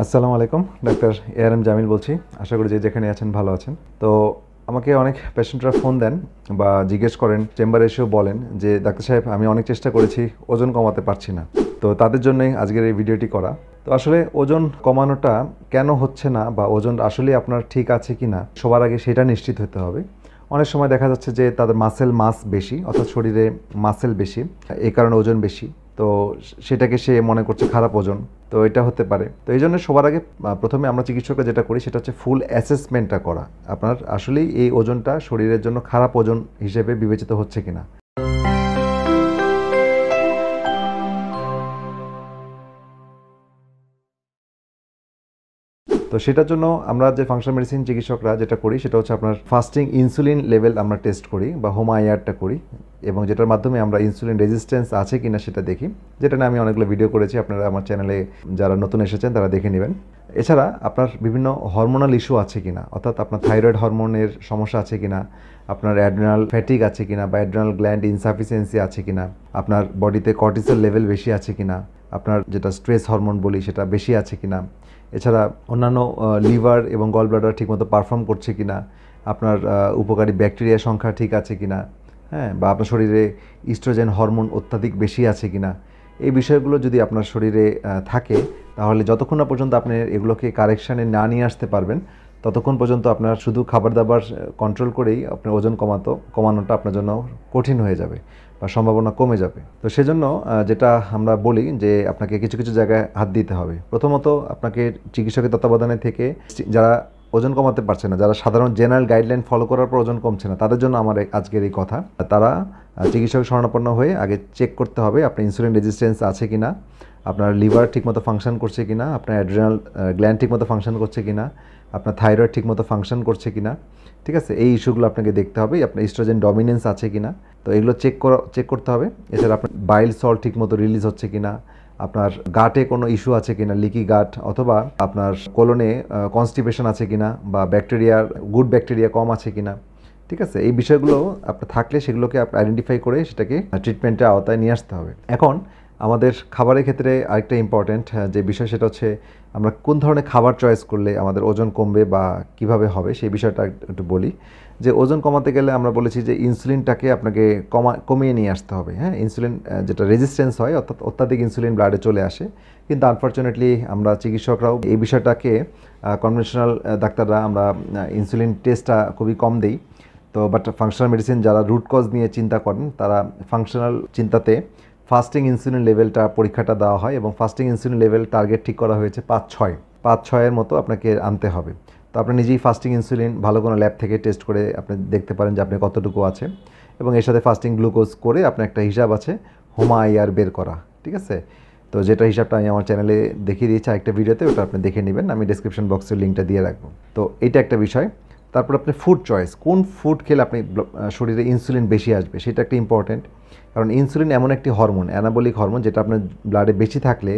আসসালামু আলাইকুম, doctor ARM Jamil বলছি। আশা করি যে যেখানে আছেন ভালো আছেন। তো আমাকে অনেক পেশেন্টরা ফোন দেন বা জিজ্ঞেস করেন, চেম্বারে এসেও বলেন যে ডাক্তার সাহেব আমি অনেক চেষ্টা করেছি, ওজন কমাতে পারছি না। তো তাদের জন্যই আজকের এই ভিডিওটি করা। তো আসলে ওজন কমানোটা কেন হচ্ছে না বা ওজন আসলে আপনার ঠিক আছে কি না সবার আগে সেটা নিশ্চিত হতে হবে। অনেক সময় দেখা যাচ্ছে যে তাদের মাসেল মাস বেশি, অর্থাৎ শরীরে মাসেল বেশি, এই কারণে ওজন বেশি। তো সেটাকে সে মনে করছে খারাপ ওজন। তো এটা হতে পারে। তো এই জন্য সবার আগে প্রথমে আমরা চিকিৎসকরা যেটা করি সেটা হচ্ছে ফুল অ্যাসেসমেন্টটা করা, আপনার আসলেই এই ওজনটা শরীরের জন্য খারাপ ওজন হিসেবে বিবেচিত হচ্ছে কিনা। তো সেটার জন্য আমরা যে ফাংশনাল মেডিসিন চিকিৎসকরা যেটা করি সেটা হচ্ছে আপনার ফাস্টিং ইনসুলিন লেভেল আমরা টেস্ট করি বা হোমাইয়ারটা করি, এবং যেটার মাধ্যমে আমরা ইনসুলিন রেজিস্ট্যান্স আছে কিনা সেটা দেখি, যেটা নিয়ে আমি অনেকগুলো ভিডিও করেছি। আপনারা আমার চ্যানেলে যারা নতুন এসেছেন তারা দেখে নেবেন। এছাড়া আপনার বিভিন্ন হরমোনাল ইস্যু আছে কিনা, অর্থাৎ আপনার থাইরয়েড হরমোনের সমস্যা আছে কিনা, আপনার অ্যাড্রিনাল ফ্যাটিক আছে কিনা বা অ্যাড্রিনাল গ্ল্যান্ড ইনসাফিসিয়েন্সি আছে কিনা, আপনার বডিতে কর্টিসল লেভেল বেশি আছে কিনা, আপনার যেটা স্ট্রেস হরমোন বলি সেটা বেশি আছে কিনা, এছাড়া অন্যান্য লিভার এবং গল ব্লাডার ঠিকমতো পারফর্ম করছে কিনা, আপনার উপকারী ব্যাকটেরিয়া সংখ্যা ঠিক আছে কিনা, হ্যাঁ, বা আপনার শরীরে ইস্ট্রোজেন হরমোন অত্যাধিক বেশি আছে কিনা, এই বিষয়গুলো যদি আপনার শরীরে থাকে তাহলে যতক্ষণ না পর্যন্ত আপনি এগুলোকে কারেকশানে না নিয়ে আসতে পারবেন ততক্ষণ পর্যন্ত আপনার শুধু খাবার দাবার কন্ট্রোল করেই আপনার ওজন কমানোটা আপনার জন্য কঠিন হয়ে যাবে বা সম্ভাবনা কমে যাবে। তো সেজন্য যেটা আমরা বলি যে আপনাকে কিছু কিছু জায়গায় হাত দিতে হবে। প্রথমত আপনাকে চিকিৎসকের তত্ত্বাবধানে থেকে যারা ওজন কমাতে পারছে না, যারা সাধারণ জেনারেল গাইডলাইন ফলো করার পর ওজন কমছে না, তাদের জন্য আমার আজকের এই কথা। তারা চিকিৎসকের শরণাপন্ন হয়ে আগে চেক করতে হবে আপনার ইনসুলিন রেজিস্ট্যান্স আছে কিনা, আপনার লিভার ঠিকমতো ফাংশন করছে কিনা, আপনার অ্যাড্রিনাল গ্ল্যান্ড ঠিকমতো ফাংশন করছে কিনা, আপনার থাইরয়েড ঠিকমতো ফাংশন করছে কিনা। ঠিক আছে, এই ইস্যুগুলো আপনাকে দেখতে হবে। আপনার ইস্ট্রোজেন ডমিনেন্স আছে কিনা, তো এগুলো চেক করতে হবে। এছাড়া আপনার বাইল সল্ট ঠিকমতো রিলিজ হচ্ছে কিনা, আপনার গাটে কোনো ইস্যু আছে কিনা, লিকি গাট, অথবা আপনার কোলনে কনস্টিপেশন আছে কিনা বা গুড ব্যাকটেরিয়া কম আছে কিনা। ঠিক আছে, এই বিষয়গুলো আপনার থাকলে সেগুলোকে আপনি আইডেন্টিফাই করে সেটাকে ট্রিটমেন্টের আওতায় নিয়ে আসতে হবে। এখন আমাদের খাবারের ক্ষেত্রে আরেকটা ইম্পর্ট্যান্ট যে বিষয় সেটা হচ্ছে আমরা কোন ধরনের খাবার চয়েস করলে আমাদের ওজন কমবে বা কিভাবে হবে সেই বিষয়টা একটু বলি। যে ওজন কমাতে গেলে আমরা বলেছি যে ইনসুলিনটাকে আপনাকে কমিয়ে নিয়ে আসতে হবে। হ্যাঁ, ইনসুলিন যেটা রেজিস্ট্যান্স হয়, অর্থাৎ অত্যাধিক ইনসুলিন ব্লাডে চলে আসে, কিন্তু আনফর্চুনেটলি আমরা চিকিৎসকরাও এই বিষয়টাকে কনভেনশনাল ডাক্তাররা আমরা ইনসুলিন টেস্টটা খুবই কম দিই। তো বাট ফাংশনাল মেডিসিন যারা রুট কজ নিয়ে চিন্তা করেন তারা ফাংশনাল চিন্তাতে ফাস্টিং ইনসুলিন লেভেলটা পরীক্ষাটা দেওয়া হয়, এবং ফাস্টিং ইনসুলিন লেভেল টার্গেট ঠিক করা হয়েছে 5-6 মতো আপনাকে আনতে হবে। তো আপনি নিজেই ফাস্টিং ইনসুলিন ভালো কোনো ল্যাব থেকে টেস্ট করে আপনি দেখতে পারেন যে আপনি কতটুকু আছে, এবং এর সাথে ফাস্টিং গ্লুকোজ করে আপনার একটা হিসাব আছে হোমাইয়ার বের করা। ঠিক আছে, তো যেটা হিসাবটা আমি আমার চ্যানেলে দেখিয়ে দিয়েছি একটা ভিডিওতে, ওটা আপনি দেখে নেবেন, আমি ডেসক্রিপশন বক্সের লিঙ্কটা দিয়ে রাখবো। তো এইটা একটা বিষয়। তারপর আপনি ফুড চয়েস, কোন ফুড খেলে আপনি শরীরে ইনসুলিন বেশি আসবে সেটা একটা ইম্পর্টেন্ট। কারণ ইনসুলিন এমন একটি হরমোন, অ্যানাবলিক হরমোন, যেটা আপনার ব্লাডে বেশি থাকলে,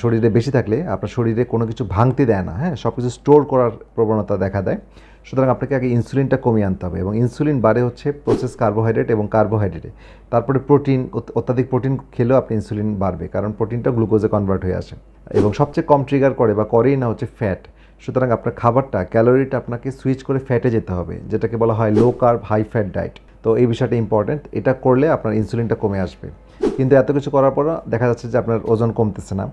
শরীরে বেশি থাকলে আপনার শরীরে কোনো কিছু ভাঙতে দেয় না। হ্যাঁ, সব কিছু স্টোর করার প্রবণতা দেখা দেয়। সুতরাং আপনাকে আগে ইনসুলিনটা কমিয়ে আনতে হবে, এবং ইনসুলিন বাড়ে হচ্ছে প্রসেস কার্বোহাইড্রেট এবং কার্বোহাইড্রেটে। তারপরে প্রোটিন, অত্যাধিক প্রোটিন খেলেও আপনি ইনসুলিন বাড়বে, কারণ প্রোটিনটা গ্লুকোজে কনভার্ট হয়ে আসে। এবং সবচেয়ে কম ট্রিগার করে বা করেই না হচ্ছে ফ্যাট। সুতরাং আপনার খাবারটা, ক্যালোরিটা আপনাকে সুইচ করে ফ্যাটে যেতে হবে, যেটাকে বলা হয় low carb high fat diet. তো এই বিষয়টা ইম্পর্টেন্ট, এটা করলে আপনার ইনসুলিনটা কমে আসবে। কিন্তু এত কিছু করার পরও দেখা যাচ্ছে যে আপনার ওজন কমতেছে না।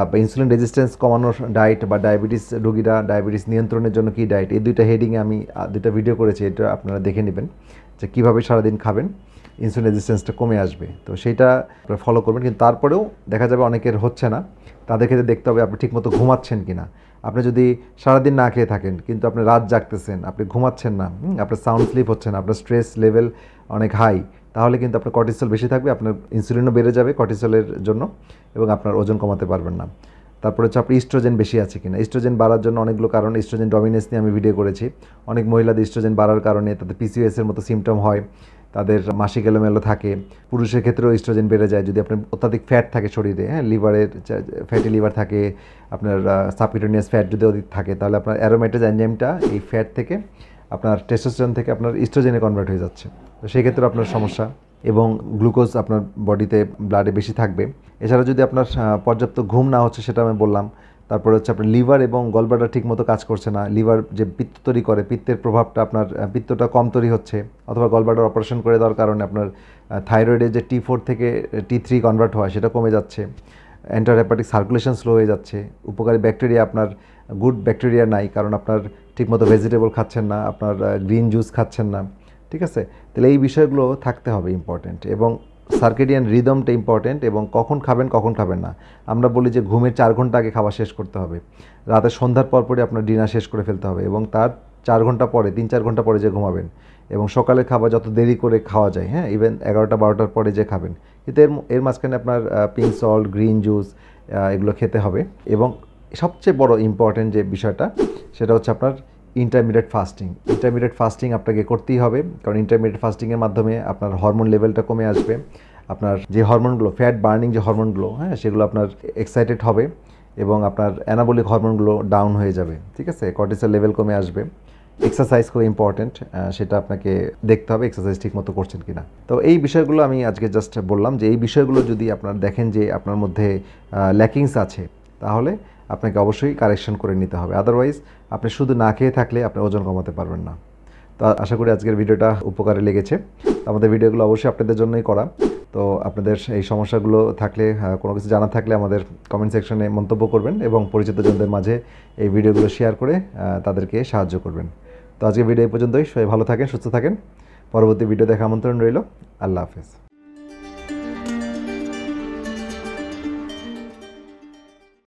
বা ইনসুলিন রেজিস্ট্যান্স কমানোর ডায়েট বা ডায়াবেটিস রোগীরা ডায়াবেটিস নিয়ন্ত্রণের জন্য কী ডায়েট, এই দুইটা হেডিংয়ে আমি দুইটা ভিডিও করেছি, এটা আপনারা দেখে নেবেন যে কীভাবে সারাদিন খাবেন ইনসুলিন রেজিস্ট্যান্সটা কমে আসবে। তো সেইটা আপনারা ফলো করবেন। কিন্তু তারপরেও দেখা যাবে অনেকের হচ্ছে না, তাদের ক্ষেত্রে দেখতে হবে আপনি ঠিকমতো ঘুমাচ্ছেন কি না। আপনি যদি সারাদিন না খেয়ে থাকেন কিন্তু আপনি রাত জাগতেছেন, আপনি ঘুমাচ্ছেন না, আপনার সাউন্ড স্লিপ হচ্ছে না, আপনার স্ট্রেস লেভেল অনেক হাই, তাহলে কিন্তু আপনার কর্টিসল বেশি থাকবে, আপনার ইনসুলিনও বেড়ে যাবে কর্টিসলের জন্য, এবং আপনার ওজন কমাতে পারবেন না। তারপরে হচ্ছে আপনি ইস্ট্রোজেন বেশি আছে কিনা। ইস্ট্রোজেন বাড়ার জন্য অনেকগুলো কারণ, ইস্ট্রোজেন ডমিনেন্স নিয়ে আমি ভিডিও করেছি। অনেক মহিলাদের ইস্ট্রোজেন বাড়ার কারণে তাদের পিসিওএসের মতো সিমটম হয়, তাদের মাসিক এলোমেলো থাকে। পুরুষের ক্ষেত্রেও ইস্ট্রোজেন বেড়ে যায় যদি আপনার অত্যাধিক ফ্যাট থাকে শরীরে। হ্যাঁ, লিভারের ফ্যাটি লিভার থাকে, আপনার সাবকিউটেনিয়াস ফ্যাট যদি অধিক থাকে, তাহলে আপনার অ্যারোমেটেজ এনজাইমটা এই ফ্যাট থেকে আপনার টেস্টোস্টেরন থেকে আপনার ইস্ট্রোজেনে কনভার্ট হয়ে যাচ্ছে। তো সেই ক্ষেত্রে আপনার সমস্যা, এবং গ্লুকোজ আপনার বডিতে ব্লাডে বেশি থাকবে। এছাড়া যদি আপনার পর্যাপ্ত ঘুম না হচ্ছে, সেটা আমি বললাম, তারপরে হচ্ছে আপনার লিভার এবং গলব্লাডার ঠিকমতো কাজ করছে না, লিভার যে পিত্ত তৈরি করে পিত্তের প্রভাবটা আপনার পিত্তটা কম তৈরি হচ্ছে, অথবা গলব্লাডার অপারেশন করে দেওয়ার কারণে আপনার থাইরয়েডে যে T4 থেকে T3 কনভার্ট হয় সেটা কমে যাচ্ছে, এন্টারহেপাটিক সার্কুলেশন স্লো হয়ে যাচ্ছে, উপকারী ব্যাকটেরিয়া আপনার গুড ব্যাকটেরিয়া নাই কারণ আপনার ঠিকমতো ভেজিটেবল খাচ্ছেন না, আপনার গ্রিন জুস খাচ্ছেন না, ঠিক আছে। তাহলে এই বিষয়গুলো থাকতে হবে ইম্পর্টেন্ট, এবং সার্কেডিয়ান রিদমটা ইম্পর্টেন্ট, এবং কখন খাবেন না। আমরা বলি যে ঘুমের 4 ঘন্টা আগে খাওয়া শেষ করতে হবে, রাতে সন্ধ্যার পরপরই আপনার ডিনার শেষ করে ফেলতে হবে, এবং তার 4 ঘন্টা পরে 3-4 ঘন্টা পরে যে ঘুমাবেন, এবং সকালে খাবার যত দেরি করে খাওয়া যায়, হ্যাঁ, ইভেন 11টা-12টার পরে যে খাবেন, কিন্তু এর মাঝখানে আপনার পিঙ্ক সল্ট, গ্রিন জুস এগুলো খেতে হবে। এবং সবচেয়ে বড় ইম্পর্টেন্ট যে বিষয়টা সেটা হচ্ছে আপনার ইন্টারমিডিয়েট ফাস্টিং আপনাকে করতেই হবে, কারণ ইন্টারমিডিয়েট ফাস্টিংয়ের মাধ্যমে আপনার হরমোন লেভেলটা কমে আসবে, আপনার যে হরমোনগুলো ফ্যাট বার্নিং যে হরমোনগুলো, হ্যাঁ, সেগুলো আপনার এক্সাইটেড হবে, এবং আপনার অ্যানাবলিক হরমোনগুলো ডাউন হয়ে যাবে, ঠিক আছে, কর্টিসল লেভেল কমে আসবে। এক্সারসাইজ খুব ইম্পর্টেন্ট, সেটা আপনাকে দেখতে হবে এক্সারসাইজ ঠিকমতো করছেন কিনা। তো এই বিষয়গুলো আমি আজকে জাস্ট বললাম যে এই বিষয়গুলো যদি আপনার দেখেন যে আপনার মধ্যে ল্যাকিংস আছে, তাহলে আপনাকে অবশ্যই কারেকশন করে নিতে হবে, আদারওয়াইজ আপনি শুধু না খেয়ে থাকলে আপনি ওজন কমাতে পারবেন না। তো আশা করি আজকের ভিডিওটা উপকারে লেগেছে। আমাদের ভিডিওগুলো অবশ্যই আপনাদের জন্যই করা। তো আপনাদের এই সমস্যাগুলো থাকলে, কোনো কিছু জানা থাকলে আমাদের কমেন্ট সেকশনে মন্তব্য করবেন, এবং পরিচিতজনদের মাঝে এই ভিডিওগুলো শেয়ার করে তাদেরকে সাহায্য করবেন। তো আজকের ভিডিও এই পর্যন্তই। সবাই ভালো থাকেন, সুস্থ থাকেন। পরবর্তী ভিডিও দেখা আমন্ত্রণ রইল। আল্লাহ হাফেজ।